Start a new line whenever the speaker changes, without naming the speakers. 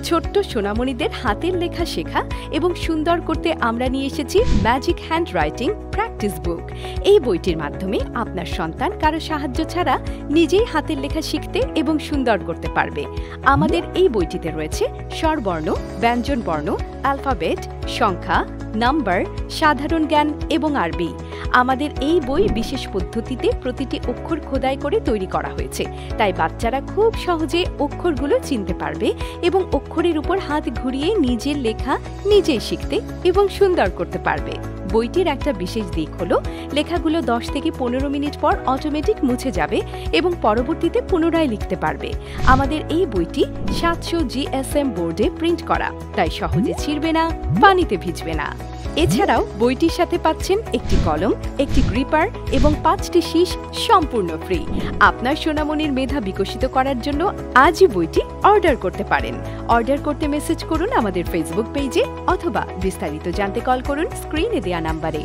ছোট্ট সোনামণিদের হাতের লেখা শেখা এবং সুন্দর করতে আমরা নিয়ে এসেছি ম্যাজিক হ্যান্ড রাইটিং প্র্যাকটিস বুক। এই বইটির মাধ্যমে আপনার সন্তান কারো সাহায্য ছাড়া নিজেই হাতের লেখা শিখতে এবং সুন্দর করতে পারবে। আমাদের এই বইটিতে রয়েছে স্বরবর্ণ, ব্যঞ্জনবর্ণ, অ্যালফাবেট, সংখ্যা, নাম্বার, সাধারণ জ্ঞান এবং আরবি। আমাদের এই বই বিশেষ পদ্ধতিতে প্রতিটি অক্ষর খোদাই করে তৈরি করা হয়েছে, তাই বাচ্চারা খুব সহজে অক্ষরগুলো চিনতে পারবে এবং অক্ষরের উপর হাত ঘুরিয়ে নিজের লেখা নিজেই শিখতে এবং সুন্দর করতে পারবে। বইটির একটা বিশেষ দিক হলো লেখাগুলো 10 থেকে 15 মিনিট পর অটোমেটিক মুছে যাবে এবং পরবর্তীতে পুনরায় লিখতে পারবে। আমাদের এই বইটি 700 GSM বোর্ডে প্রিন্ট করা, তাই সহজে ছিঁড়বে না, পানিতে ভিজবে না। এছাড়াও বইটির সাথে পাচ্ছেন একটি কলম, একটি গ্রিপার এবং 5টি শীষ সম্পূর্ণ ফ্রি। আপনার সোনামণির মেধা বিকশিত করার জন্য আজই বইটি অর্ডার করতে পারেন। অর্ডার করতে মেসেজ করুন আমাদের ফেসবুক পেজে অথবা বিস্তারিত জানতে কল করুন স্ক্রিনে দেওয়া নাম্বারে।